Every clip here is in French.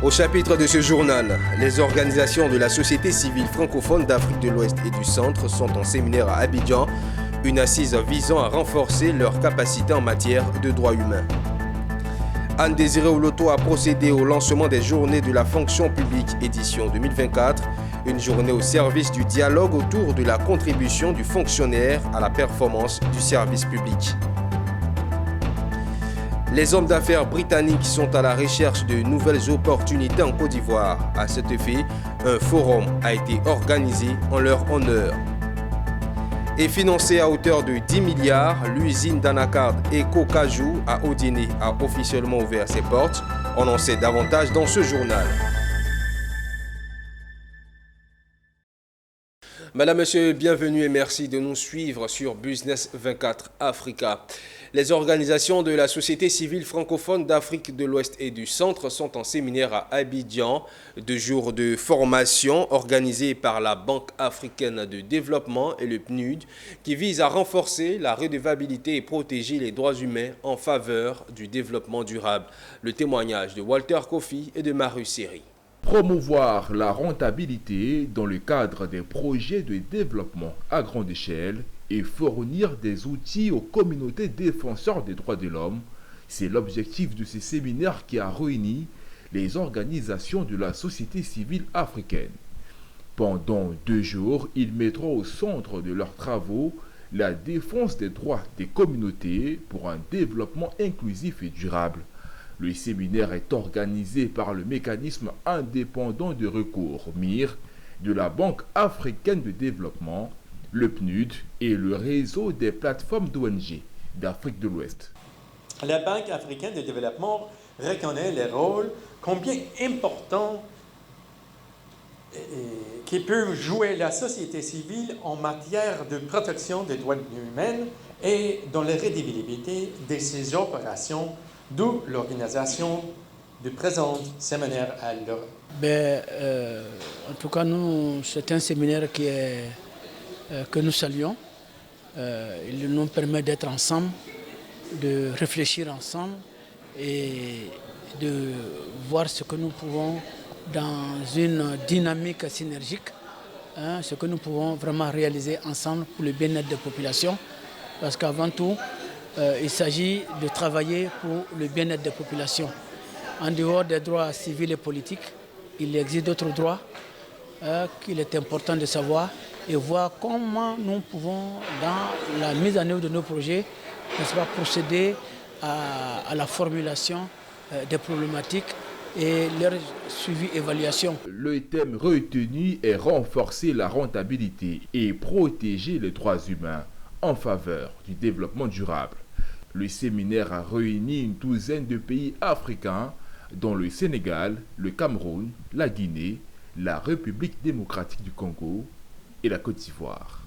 Au chapitre de ce journal, les organisations de la société civile francophone d'Afrique de l'Ouest et du Centre sont en séminaire à Abidjan, une assise visant à renforcer leurs capacités en matière de droits humains. Anne Désiré Oloto a procédé au lancement des journées de la fonction publique édition 2024, une journée au service du dialogue autour de la contribution du fonctionnaire à la performance du service public. Les hommes d'affaires britanniques sont à la recherche de nouvelles opportunités en Côte d'Ivoire. À cet effet, un forum a été organisé en leur honneur. Et financée à hauteur de 10 milliards, l'usine d'Anacard Eco Cajou à Odiné a officiellement ouvert ses portes. On en sait davantage dans ce journal. Madame, Monsieur, bienvenue et merci de nous suivre sur Business 24 Africa. Les organisations de la société civile francophone d'Afrique de l'Ouest et du Centre sont en séminaire à Abidjan, 2 jours de formation organisés par la Banque africaine de développement et le PNUD qui vise à renforcer la redevabilité et protéger les droits humains en faveur du développement durable. Le témoignage de Walter Kofi et de Marius Seri. Promouvoir la rentabilité dans le cadre des projets de développement à grande échelle et fournir des outils aux communautés défenseurs des droits de l'homme, c'est l'objectif de ce séminaire qui a réuni les organisations de la société civile africaine. Pendant 2 jours, ils mettront au centre de leurs travaux la défense des droits des communautés pour un développement inclusif et durable. Le séminaire est organisé par le mécanisme indépendant de recours MIR de la Banque africaine de développement, le PNUD et le réseau des plateformes d'ONG d'Afrique de l'Ouest. La Banque africaine de développement reconnaît les rôles combien importants qui peut jouer la société civile en matière de protection des droits humains et dans la redevabilité de ses opérations, d'où l'organisation du présent séminaire à l'heure. En tout cas, c'est un séminaire que nous saluons. Il nous permet d'être ensemble, de réfléchir ensemble et de voir ce que nous pouvons, dans une dynamique synergique, ce que nous pouvons vraiment réaliser ensemble pour le bien-être des populations. Parce qu'avant tout, il s'agit de travailler pour le bien-être des populations. En dehors des droits civils et politiques, il existe d'autres droits qu'il est important de savoir et voir comment nous pouvons, dans la mise en œuvre de nos projets, n'est-ce pas, procéder à la formulation des problématiques et leur suivi évaluation. Le thème retenu est renforcer la rentabilité et protéger les droits humains en faveur du développement durable. Le séminaire a réuni une 12aine de pays africains, dont le Sénégal, le Cameroun, la Guinée, la République démocratique du Congo et la Côte d'Ivoire.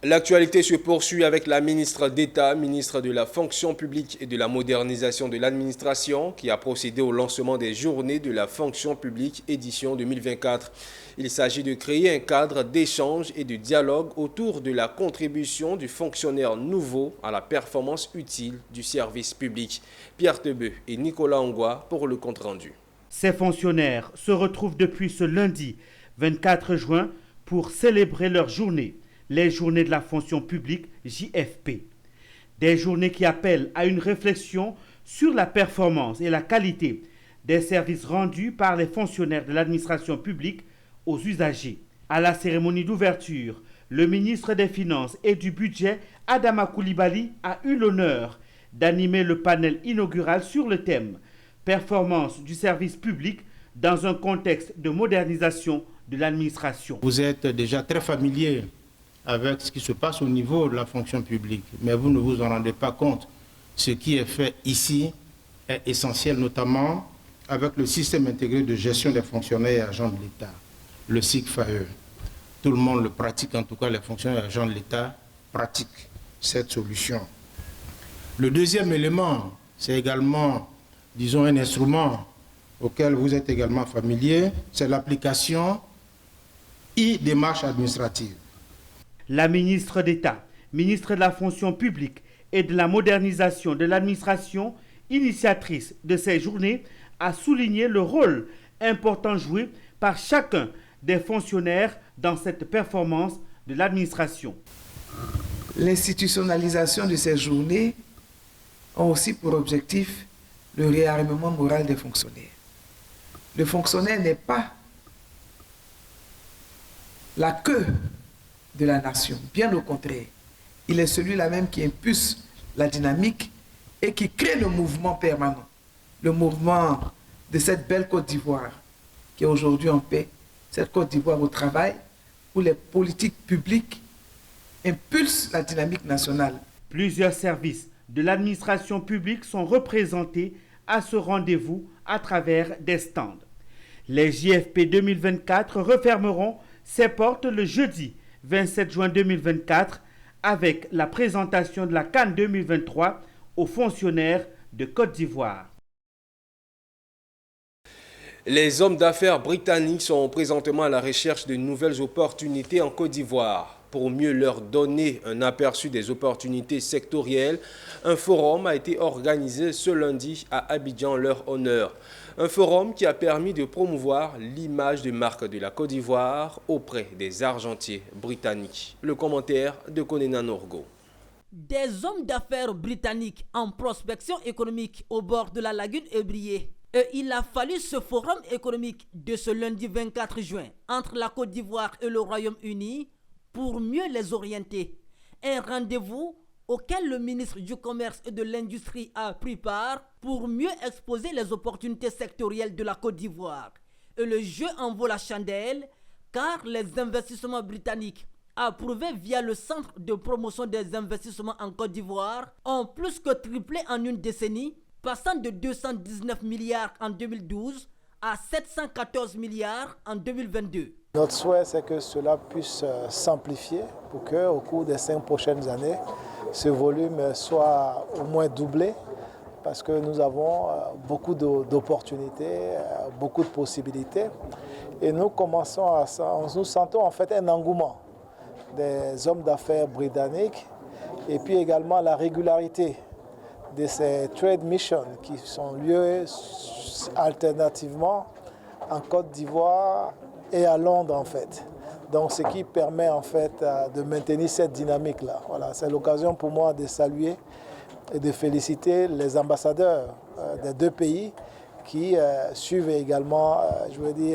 L'actualité se poursuit avec la ministre d'État, ministre de la fonction publique et de la modernisation de l'administration, qui a procédé au lancement des journées de la fonction publique édition 2024. Il s'agit de créer un cadre d'échange et de dialogue autour de la contribution du fonctionnaire nouveau à la performance utile du service public. Pierre Tebeu et Nicolas Angwa pour le compte-rendu. Ces fonctionnaires se retrouvent depuis ce lundi 24 juin pour célébrer leur journée, les journées de la fonction publique JFP. Des journées qui appellent à une réflexion sur la performance et la qualité des services rendus par les fonctionnaires de l'administration publique aux usagers. À la cérémonie d'ouverture, le ministre des Finances et du Budget, Adama Coulibaly, a eu l'honneur d'animer le panel inaugural sur le thème « Performance du service public dans un contexte de modernisation de l'administration ». Vous êtes déjà très familier avec ce qui se passe au niveau de la fonction publique, mais vous ne vous en rendez pas compte. Ce qui est fait ici est essentiel, notamment avec le système intégré de gestion des fonctionnaires et agents de l'État, le SIGFAE. Tout le monde le pratique, en tout cas les fonctionnaires et agents de l'État pratiquent cette solution. Le deuxième élément, c'est également, disons, un instrument auquel vous êtes également familier, c'est l'application e-démarche administrative. La ministre d'État, ministre de la fonction publique et de la modernisation de l'administration, initiatrice de ces journées, a souligné le rôle important joué par chacun des fonctionnaires dans cette performance de l'administration. L'institutionnalisation de ces journées a aussi pour objectif le réarmement moral des fonctionnaires. Le fonctionnaire n'est pas la queue de la nation, bien au contraire. Il est celui-là même qui impulse la dynamique et qui crée le mouvement permanent, le mouvement de cette belle Côte d'Ivoire qui est aujourd'hui en paix, cette Côte d'Ivoire au travail, où les politiques publiques impulsent la dynamique nationale. Plusieurs services de l'administration publique sont représentés à ce rendez-vous à travers des stands. Les JFP 2024 refermeront ses portes le jeudi 27 juin 2024 avec la présentation de la CAN 2023 aux fonctionnaires de Côte d'Ivoire. Les hommes d'affaires britanniques sont présentement à la recherche de nouvelles opportunités en Côte d'Ivoire. Pour mieux leur donner un aperçu des opportunités sectorielles, un forum a été organisé ce lundi à Abidjan en leur honneur. Un forum qui a permis de promouvoir l'image de marque de la Côte d'Ivoire auprès des argentiers britanniques. Le commentaire de Konena Norgo. Des hommes d'affaires britanniques en prospection économique au bord de la lagune Ébrié. Et il a fallu ce forum économique de ce lundi 24 juin entre la Côte d'Ivoire et le Royaume-Uni pour mieux les orienter. Un rendez-vous auquel le ministre du Commerce et de l'Industrie a pris part pour mieux exposer les opportunités sectorielles de la Côte d'Ivoire. Et le jeu en vaut la chandelle car les investissements britanniques approuvés via le Centre de promotion des investissements en Côte d'Ivoire ont plus que triplé en une décennie, passant de 219 milliards en 2012 à 714 milliards en 2022. Notre souhait, c'est que cela puisse s'amplifier pour qu'au cours des 5 prochaines années, ce volume soit au moins doublé parce que nous avons beaucoup d'opportunités, beaucoup de possibilités. Et nous nous sentons en fait un engouement des hommes d'affaires britanniques et puis également la régularité de ces trade missions qui sont lieux alternativement en Côte d'Ivoire et à Londres en fait. Donc ce qui permet en fait de maintenir cette dynamique-là. Voilà, c'est l'occasion pour moi de saluer et de féliciter les ambassadeurs des deux pays qui suivent également,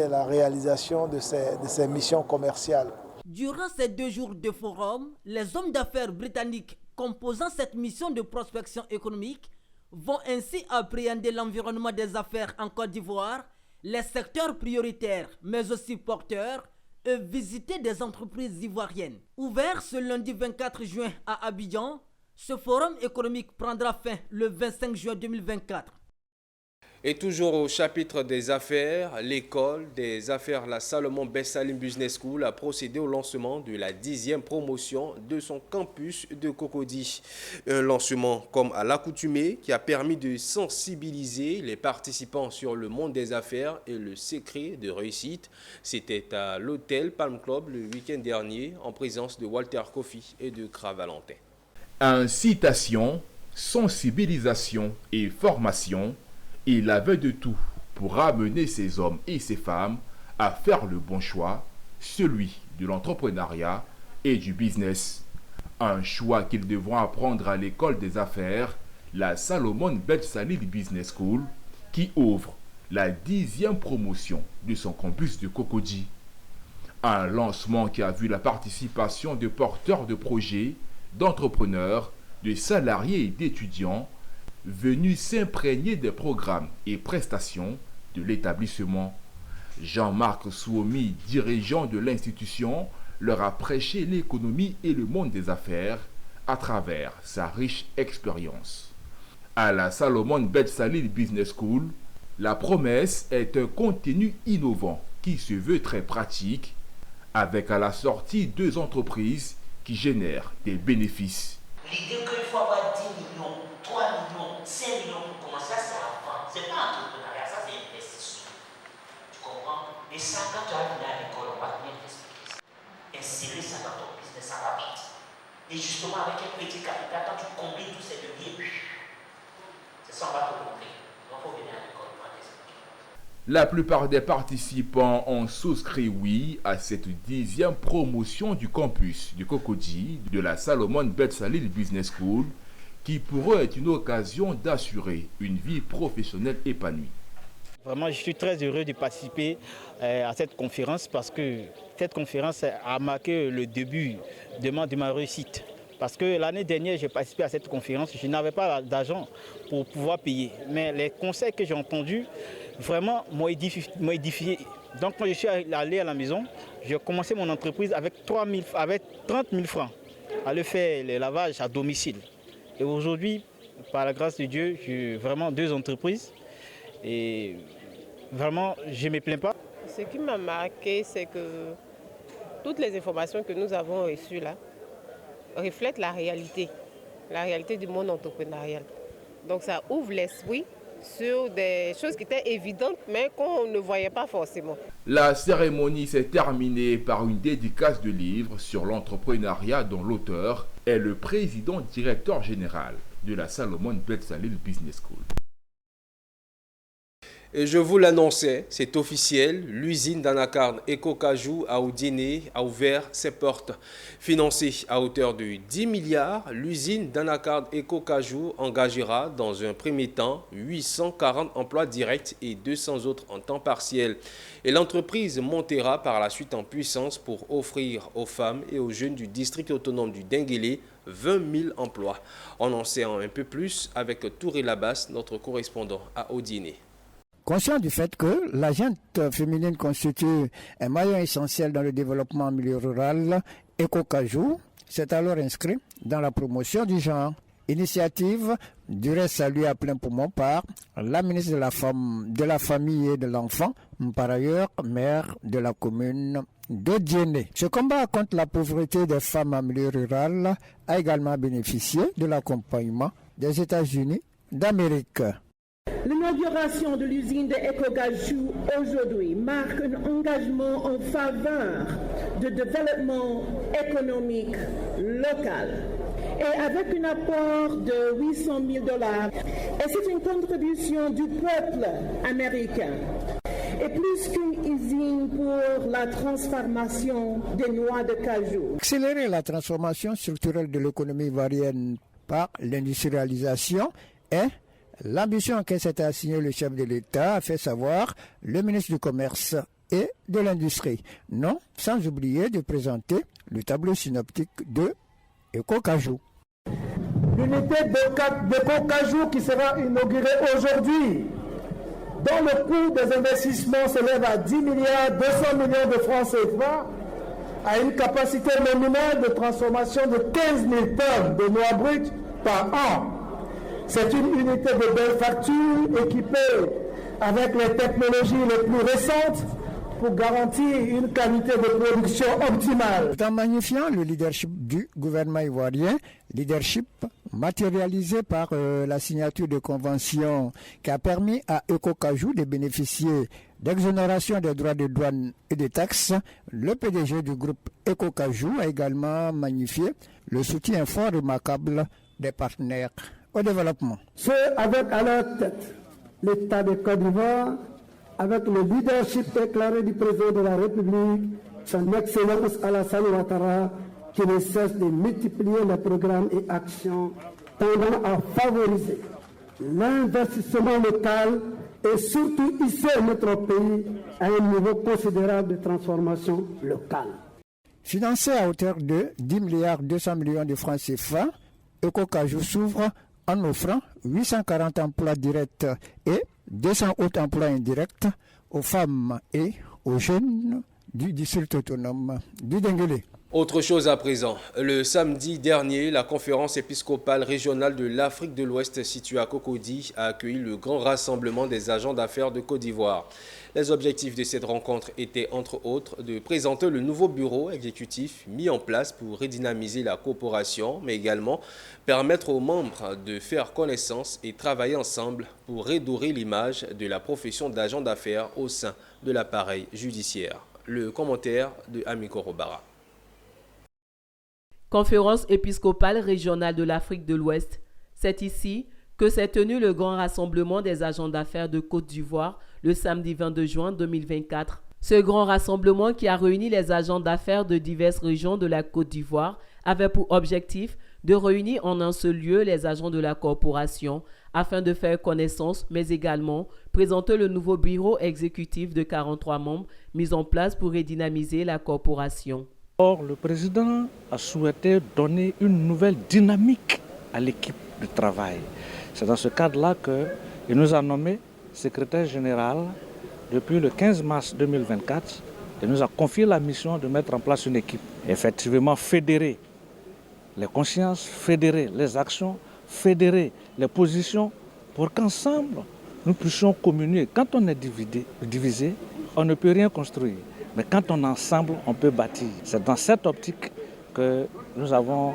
la réalisation de ces missions commerciales. Durant ces 2 jours de forum, les hommes d'affaires britanniques composant cette mission de prospection économique vont ainsi appréhender l'environnement des affaires en Côte d'Ivoire, les secteurs prioritaires mais aussi porteurs et visiter des entreprises ivoiriennes. Ouvert ce lundi 24 juin à Abidjan, ce forum économique prendra fin le 25 juin 2024. Et toujours au chapitre des affaires, l'école des affaires La Salomon Bessalim Business School a procédé au lancement de la 10e promotion de son campus de Cocody. Un lancement comme à l'accoutumée qui a permis de sensibiliser les participants sur le monde des affaires et le secret de réussite. C'était à l'hôtel Palm Club le week-end dernier en présence de Walter Kofi et de Kra Valentin. Incitation, sensibilisation et formation. Il avait de tout pour amener ces hommes et ces femmes à faire le bon choix, celui de l'entrepreneuriat et du business. Un choix qu'ils devront apprendre à l'école des affaires, la Salomon Bessalim Business School, qui ouvre la 10e promotion de son campus de Cocody. Un lancement qui a vu la participation de porteurs de projets, d'entrepreneurs, de salariés et d'étudiants venus s'imprégner des programmes et prestations de l'établissement. Jean-Marc Souomi, dirigeant de l'institution, leur a prêché l'économie et le monde des affaires à travers sa riche expérience. À la Salomon Bessalim Business School, la promesse est un contenu innovant qui se veut très pratique, avec à la sortie 2 entreprises qui génèrent des bénéfices. L'idée qu'il faut avoir 10 millions, 3 millions, 5 millions pour commencer, c'est avant. Ce n'est pas entrepreneuriat, ça c'est investissement. Tu comprends? Et ça, quand tu vas venir à l'école, on va bien t'expliquer ça. Insérer ça dans ton business, ça va vite. Et justement, avec un petit capital, quand tu combines tous ces leviers, c'est ça, on va te montrer. Donc, il faut venir à l'école, on va t'expliquer. La plupart des participants ont souscrit oui à cette 10e promotion du campus du Cocody de la Salomon Belsalil Business School, qui pour eux est une occasion d'assurer une vie professionnelle épanouie. Vraiment, je suis très heureux de participer à cette conférence parce que cette conférence a marqué le début de ma réussite. Parce que l'année dernière, j'ai participé à cette conférence, je n'avais pas d'argent pour pouvoir payer. Mais les conseils que j'ai entendus, vraiment, m'ont édifié. Donc quand je suis allé à la maison, j'ai commencé mon entreprise avec 30 000 francs à le faire les lavages à domicile. Et aujourd'hui, par la grâce de Dieu, j'ai vraiment 2 entreprises. Et vraiment, je ne me plains pas. Ce qui m'a marqué, c'est que toutes les informations que nous avons reçues là reflètent la réalité du monde entrepreneurial. Donc ça ouvre l'esprit sur des choses qui étaient évidentes, mais qu'on ne voyait pas forcément. La cérémonie s'est terminée par une dédicace de livres sur l'entrepreneuriat dont l'auteur est le président directeur général de la Salomon Belsalil Business School. Et je vous l'annonçais, c'est officiel, l'usine d'anacarde Ecocajou à Odiné a ouvert ses portes. Financée à hauteur de 10 milliards, l'usine d'anacarde Ecocajou engagera dans un premier temps 840 emplois directs et 200 autres en temps partiel. Et l'entreprise montera par la suite en puissance pour offrir aux femmes et aux jeunes du district autonome du Denguélé 20 000 emplois. On en sait un peu plus avec Touré Labas, notre correspondant à Odiné. Conscient du fait que la gente féminine constitue un maillon essentiel dans le développement en milieu rural, Ecocajou s'est alors inscrit dans la promotion du genre. Initiative du reste saluée à plein poumon par la ministre de la Famille et de l'Enfant, par ailleurs maire de la commune de Diéné. Ce combat contre la pauvreté des femmes en milieu rural a également bénéficié de l'accompagnement des États-Unis d'Amérique. L'inauguration de l'usine de Ecocajou aujourd'hui marque un engagement en faveur du développement économique local et avec un apport de 800 000 $. Et c'est une contribution du peuple américain. Et plus qu'une usine pour la transformation des noix de cajou. Accélérer la transformation structurelle de l'économie ivoirienne par l'industrialisation est l'ambition que s'est assignée le chef de l'État, a fait savoir le ministre du Commerce et de l'Industrie. Non, sans oublier de présenter le tableau synoptique de Ecocajou. L'unité d'Ecocajou qui sera inaugurée aujourd'hui, dont le coût des investissements s'élève à 10 milliards 200 millions de francs CFA, a une capacité nominale de transformation de 15 000 tonnes de noix brutes par an. C'est une unité de belle facture équipée avec les technologies les plus récentes pour garantir une qualité de production optimale. En magnifiant le leadership du gouvernement ivoirien, leadership matérialisé par la signature de convention qui a permis à Ecocajou de bénéficier d'exonération des droits de douane et des taxes, le PDG du groupe Ecocajou a également magnifié le soutien fort remarquable des partenaires au développement. C'est avec à leur tête l'État de Côte d'Ivoire, avec le leadership déclaré du président de la République, son Excellence Alassane Ouattara, qui ne cesse de multiplier les programmes et actions tendant à favoriser l'investissement local et surtout hisser notre pays à un niveau considérable de transformation locale. Financé à hauteur de 10 milliards 200 millions de francs CFA, Ecocajou s'ouvre en offrant 840 emplois directs et 200 autres emplois indirects aux femmes et aux jeunes du district autonome du Denguélé. Autre chose à présent, le samedi dernier, la conférence épiscopale régionale de l'Afrique de l'Ouest située à Cocody a accueilli le grand rassemblement des agents d'affaires de Côte d'Ivoire. Les objectifs de cette rencontre étaient entre autres de présenter le nouveau bureau exécutif mis en place pour redynamiser la coopération, mais également permettre aux membres de faire connaissance et travailler ensemble pour redorer l'image de la profession d'agent d'affaires au sein de l'appareil judiciaire. Le commentaire de Amiko Robara. Conférence épiscopale régionale de l'Afrique de l'Ouest. C'est ici que s'est tenu le grand rassemblement des agents d'affaires de Côte d'Ivoire le samedi 22 juin 2024. Ce grand rassemblement qui a réuni les agents d'affaires de diverses régions de la Côte d'Ivoire avait pour objectif de réunir en un seul lieu les agents de la corporation afin de faire connaissance, mais également présenter le nouveau bureau exécutif de 43 membres mis en place pour redynamiser la corporation. Or, le président a souhaité donner une nouvelle dynamique à l'équipe de travail. C'est dans ce cadre-là qu'il nous a nommé secrétaire général depuis le 15 mars 2024 et nous a confié la mission de mettre en place une équipe. Effectivement, fédérer les consciences, fédérer les actions, fédérer les positions pour qu'ensemble nous puissions communier. Quand on est divisé, on ne peut rien construire. Mais quand on est ensemble, on peut bâtir. C'est dans cette optique que nous avons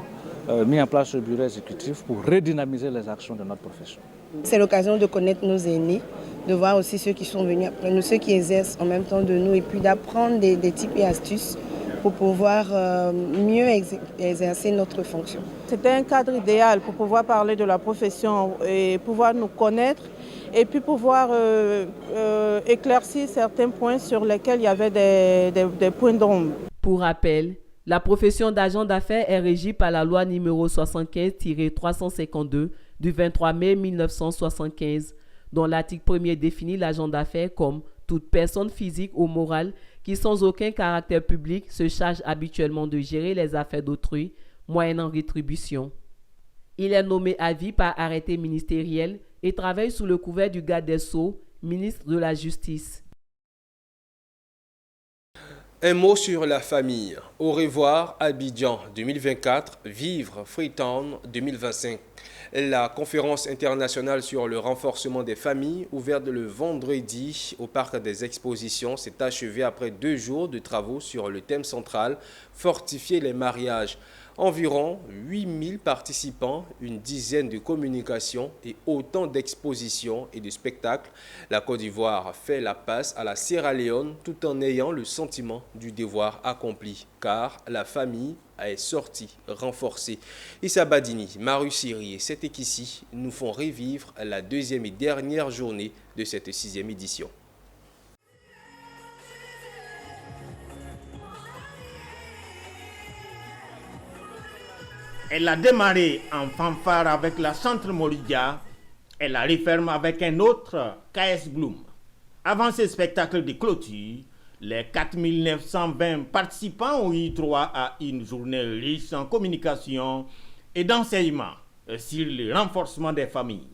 mis en place ce bureau exécutif pour redynamiser les actions de notre profession. C'est l'occasion de connaître nos aînés, de voir aussi ceux qui sont venus après nous, ceux qui exercent en même temps de nous, et puis d'apprendre des tips et astuces pour pouvoir mieux exercer notre fonction. C'était un cadre idéal pour pouvoir parler de la profession et pouvoir nous connaître et puis pouvoir éclaircir certains points sur lesquels il y avait des points d'ombre. Pour rappel, la profession d'agent d'affaires est régie par la loi numéro 75-352 du 23 mai 1975, dont l'article 1er définit l'agent d'affaires comme toute personne physique ou morale qui, sans aucun caractère public, se charge habituellement de gérer les affaires d'autrui, moyennant rétribution. Il est nommé à vie par arrêté ministériel et travaille sous le couvert du garde des Sceaux, ministre de la Justice. Un mot sur la famille. Au revoir Abidjan 2024, vivre Freetown 2025. La conférence internationale sur le renforcement des familles, ouverte le vendredi au Parc des Expositions, s'est achevée après 2 jours de travaux sur le thème central « Fortifier les mariages ». Environ 8000 participants, une dizaine de communications et autant d'expositions et de spectacles. La Côte d'Ivoire fait la passe à la Sierra Leone tout en ayant le sentiment du devoir accompli, car la famille est sortie renforcée. Issa Badini, Maru Siri et Setekissi nous font revivre la 2e et dernière journée de cette 6e édition. Elle a démarré en fanfare avec la Centre Moridia. Elle la referme avec un autre, KS Bloom. Avant ce spectacle de clôture, les 4920 participants ont eu droit à une journée riche en communication et d'enseignement sur le renforcement des familles.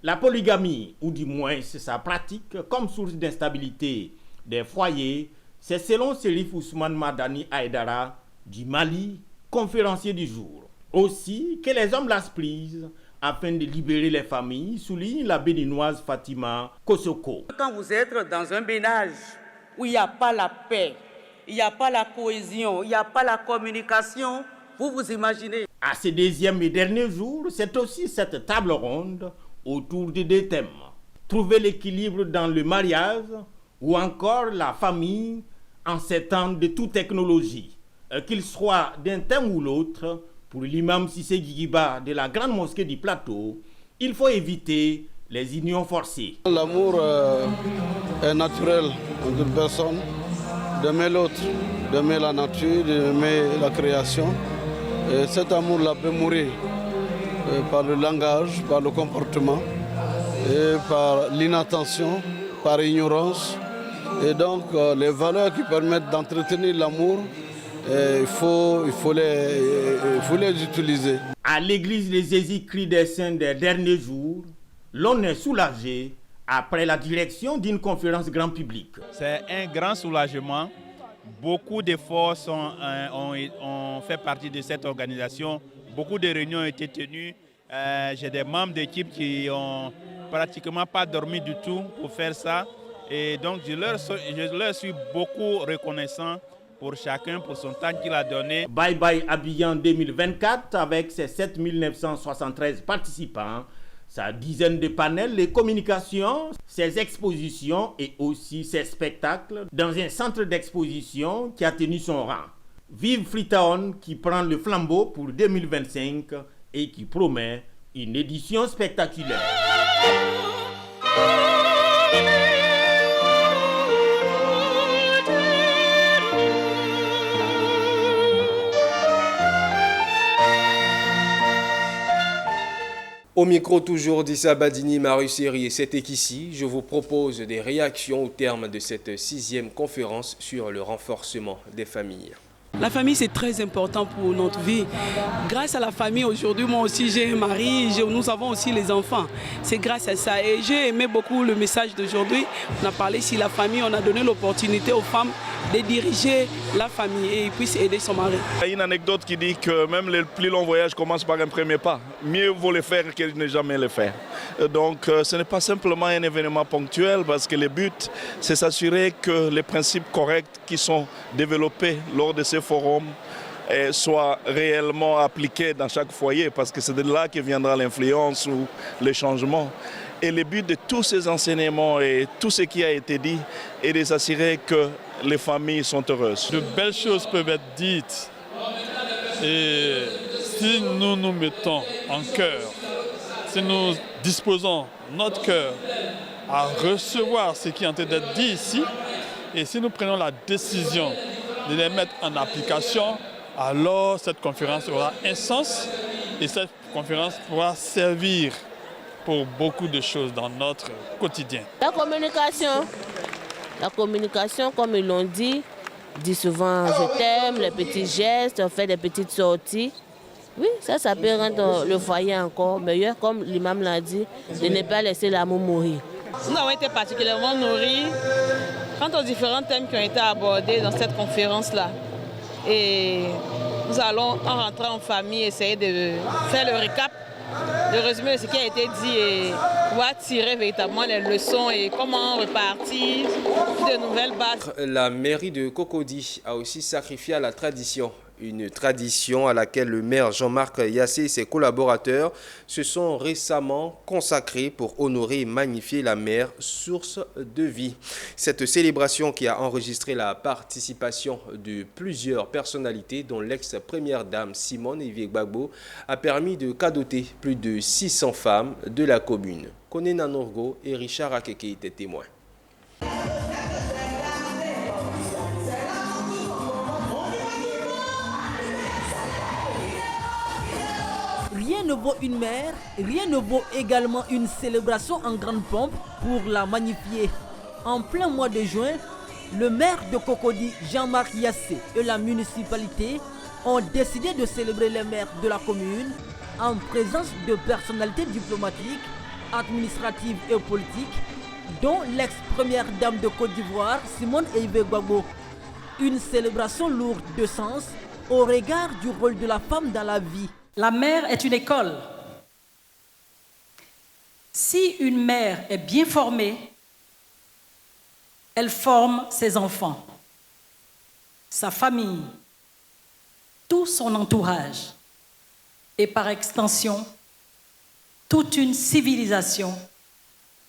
La polygamie, ou du moins sa pratique comme source d'instabilité des foyers, c'est selon Serif Ousmane Madani Aïdara du Mali, conférencier du jour. Aussi que les hommes lâchent prise afin de libérer les familles, souligne la béninoise Fatima Kosoko. Quand vous êtes dans un ménage où il n'y a pas la paix, il n'y a pas la cohésion, il n'y a pas la communication, vous vous imaginez. À ce 2e et dernier jour, c'est aussi cette table ronde autour de 2 thèmes. Trouver l'équilibre dans le mariage ou encore la famille en ces temps de toute technologie. Qu'il soit d'un thème ou l'autre, pour l'imam Sissé Guigiba de la grande mosquée du plateau, il faut éviter les unions forcées. L'amour est naturel entre une personne, d'aimer l'autre, d'aimer la nature, d'aimer la création. Et cet amour-là peut mourir par le langage, par le comportement, et par l'inattention, par ignorance. Et donc les valeurs qui permettent d'entretenir l'amour, il faut les utiliser. À l'église des Jésus-Christ des Saints des derniers jours, l'on est soulagé après la direction d'une conférence grand public. C'est un grand soulagement. Beaucoup d'efforts ont fait partie de cette organisation. Beaucoup de réunions ont été tenues. J'ai des membres d'équipe qui n'ont pratiquement pas dormi du tout pour faire ça. Et donc je leur suis beaucoup reconnaissant pour chacun, pour son temps qu'il a donné. Bye Bye Abidjan 2024 avec ses 7973 participants, sa dizaine de panels, les communications, ses expositions et aussi ses spectacles dans un centre d'exposition qui a tenu son rang. Vive Freetown qui prend le flambeau pour 2025 et qui promet Une édition spectaculaire. Au micro toujours d'Issa Badini, Maruseri et c'est ici, je vous propose des réactions au terme de cette 6e conférence sur le renforcement des familles. La famille, c'est très important pour notre vie. Grâce à la famille, aujourd'hui, moi aussi, j'ai un mari, nous avons aussi les enfants. C'est grâce à ça. Et j'ai aimé beaucoup le message d'aujourd'hui. On a parlé sur la famille, on a donné l'opportunité aux femmes de diriger la famille et ils puissent aider son mari. Il y a une anecdote qui dit que même les plus longs voyages commencent par un premier pas. Mieux vaut le faire que ne jamais le faire. Donc ce n'est pas simplement un événement ponctuel parce que le but, c'est s'assurer que les principes corrects qui sont développés lors de ces forums soient réellement appliqués dans chaque foyer parce que c'est de là que viendra l'influence ou le changement. Et le but de tous ces enseignements et tout ce qui a été dit est de s'assurer que les familles sont heureuses. De belles choses peuvent être dites et si nous nous mettons en cœur, si nous disposons notre cœur à recevoir ce qui est en train d'être dit ici et si nous prenons la décision de les mettre en application, alors cette conférence aura un sens et cette conférence pourra servir pour beaucoup de choses dans notre quotidien. La communication, comme ils l'ont dit souvent je t'aime, les petits gestes, on fait des petites sorties. Oui, ça peut rendre le foyer encore meilleur, comme l'imam l'a dit, de ne pas laisser l'amour mourir. Nous avons été particulièrement nourris quant aux différents thèmes qui ont été abordés dans cette conférence-là. Et nous allons, en rentrant en famille, essayer de faire le récap, le résumé de ce qui a été dit et pouvoir tirer véritablement les leçons et comment repartir de nouvelles bases. La mairie de Cocody a aussi sacrifié à la tradition. Une tradition à laquelle le maire Jean-Marc Yassé et ses collaborateurs se sont récemment consacrés pour honorer et magnifier la mer, source de vie. Cette célébration qui a enregistré la participation de plusieurs personnalités, dont l'ex-première dame Simone Evier-Gbagbo, a permis de cadoter plus de 600 femmes de la commune. Koné Nanorgo et Richard Akeke étaient témoins. Rien ne vaut une mère, rien ne vaut également une célébration en grande pompe pour la magnifier. En plein mois de juin, le maire de Cocody, Jean-Marc Yassé, et la municipalité ont décidé de célébrer les maires de la commune en présence de personnalités diplomatiques, administratives et politiques, dont l'ex-première dame de Côte d'Ivoire, Simone Evier-Gbagbo. Une célébration lourde de sens au regard du rôle de la femme dans la vie. La mère est une école. Si une mère est bien formée, elle forme ses enfants, sa famille, tout son entourage et par extension, toute une civilisation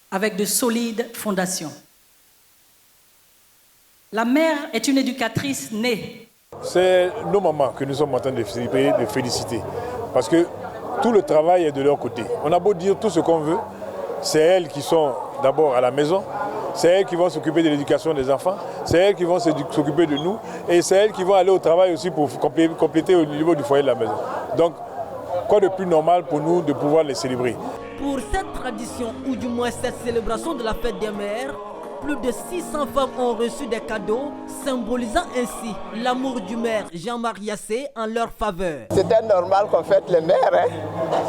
avec de solides fondations. La mère est une éducatrice née. C'est nos mamans que nous sommes en train de féliciter parce que tout le travail est de leur côté. On a beau dire tout ce qu'on veut, c'est elles qui sont d'abord à la maison, c'est elles qui vont s'occuper de l'éducation des enfants, c'est elles qui vont s'occuper de nous et c'est elles qui vont aller au travail aussi pour compléter au niveau du foyer de la maison. Donc, quoi de plus normal pour nous de pouvoir les célébrer. Pour cette tradition, ou du moins cette célébration de la fête des mères, plus de 600 femmes ont reçu des cadeaux, symbolisant ainsi l'amour du maire Jean-Marc Yassé en leur faveur. C'était normal qu'on fête les mères, hein?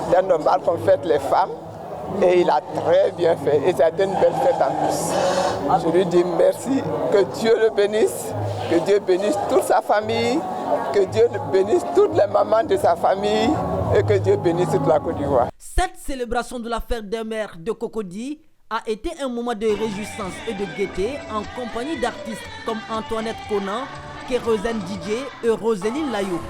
C'était normal qu'on fête les femmes. Et il a très bien fait. Et ça a été une belle fête en plus. Je lui dis merci, que Dieu le bénisse, que Dieu bénisse toute sa famille, que Dieu bénisse toutes les mamans de sa famille et que Dieu bénisse toute la Côte d'Ivoire. Cette célébration de la fête des mères de Cocody a été un moment de réjouissance et de gaieté en compagnie d'artistes comme Antoinette Conan, Kérosène Didier et Roséline Layou.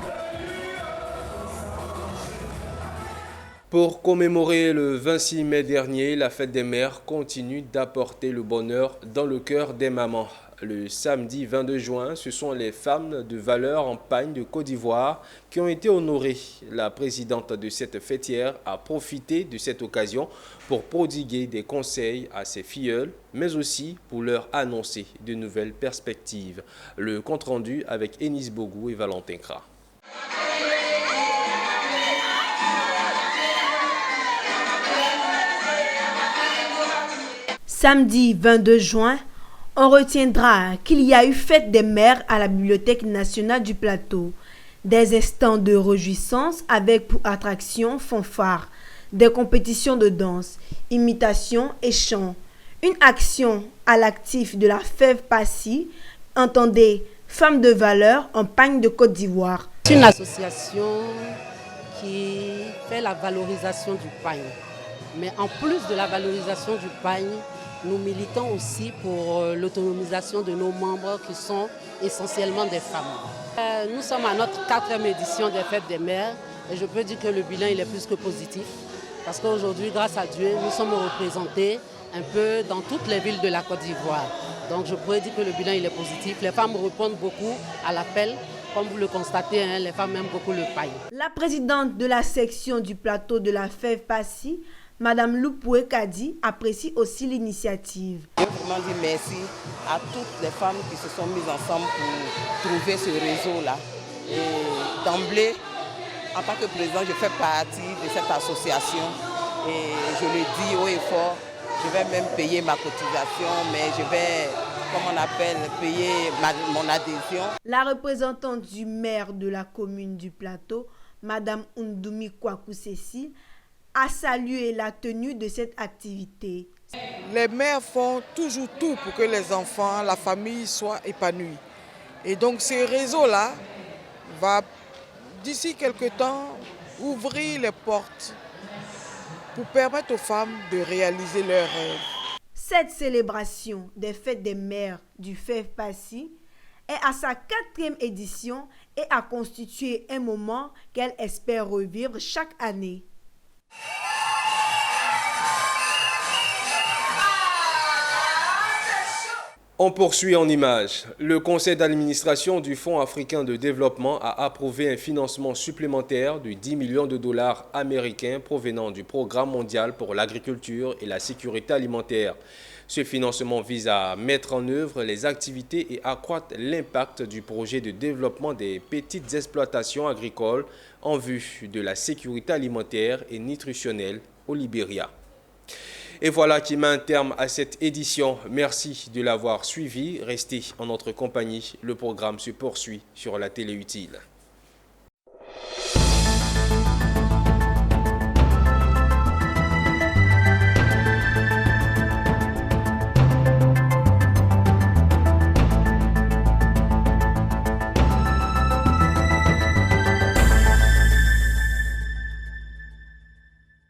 Pour commémorer le 26 mai dernier, la fête des mères continue d'apporter le bonheur dans le cœur des mamans. Le samedi 22 juin, ce sont les femmes de valeur en pagne de Côte d'Ivoire qui ont été honorées. La présidente de cette fêtière a profité de cette occasion pour prodiguer des conseils à ses filleules, mais aussi pour leur annoncer de nouvelles perspectives. Le compte-rendu avec Enis Bogou et Valentin Kra. Samedi 22 juin, on retiendra qu'il y a eu fête des mères à la Bibliothèque nationale du Plateau. Des instants de réjouissance avec pour attraction fanfare, des compétitions de danse, imitation et chant. Une action à l'actif de la FEV Passy, entendez Femmes de valeur en pagne de Côte d'Ivoire. C'est une association qui fait la valorisation du pagne. Mais en plus de la valorisation du pagne, nous militons aussi pour l'autonomisation de nos membres qui sont essentiellement des femmes. Nous sommes à notre 4e édition des Fêtes des Mères et je peux dire que le bilan il est plus que positif parce qu'aujourd'hui, grâce à Dieu, nous sommes représentés un peu dans toutes les villes de la Côte d'Ivoire. Donc je pourrais dire que le bilan il est positif. Les femmes répondent beaucoup à l'appel. Comme vous le constatez, hein, les femmes aiment beaucoup le pagne. La présidente de la section du plateau de la FEV Passy, Madame Loupoué Kadi, apprécie aussi l'initiative. Je veux vraiment dire merci à toutes les femmes qui se sont mises ensemble pour trouver ce réseau-là. Et d'emblée, en tant que président, je fais partie de cette association et je le dis haut et fort, je vais même payer ma cotisation, mais je vais, comme on appelle, payer mon adhésion. La représentante du maire de la commune du Plateau, Madame Undoumi Kwaku Cécile, a salué la tenue de cette activité. Les mères font toujours tout pour que les enfants, la famille soient épanouis. Et donc ce réseau-là va, d'ici quelque temps, ouvrir les portes pour permettre aux femmes de réaliser leurs rêves. Cette célébration des fêtes des mères du FEV Passy est à sa 4e édition et a constitué un moment qu'elle espère revivre chaque année. On poursuit en images. Le conseil d'administration du Fonds africain de développement a approuvé un financement supplémentaire de 10 millions de dollars américains provenant du Programme mondial pour l'agriculture et la sécurité alimentaire. Ce financement vise à mettre en œuvre les activités et accroître l'impact du projet de développement des petites exploitations agricoles en vue de la sécurité alimentaire et nutritionnelle au Libéria. Et voilà qui met un terme à cette édition. Merci de l'avoir suivi. Restez en notre compagnie. Le programme se poursuit sur la télé utile.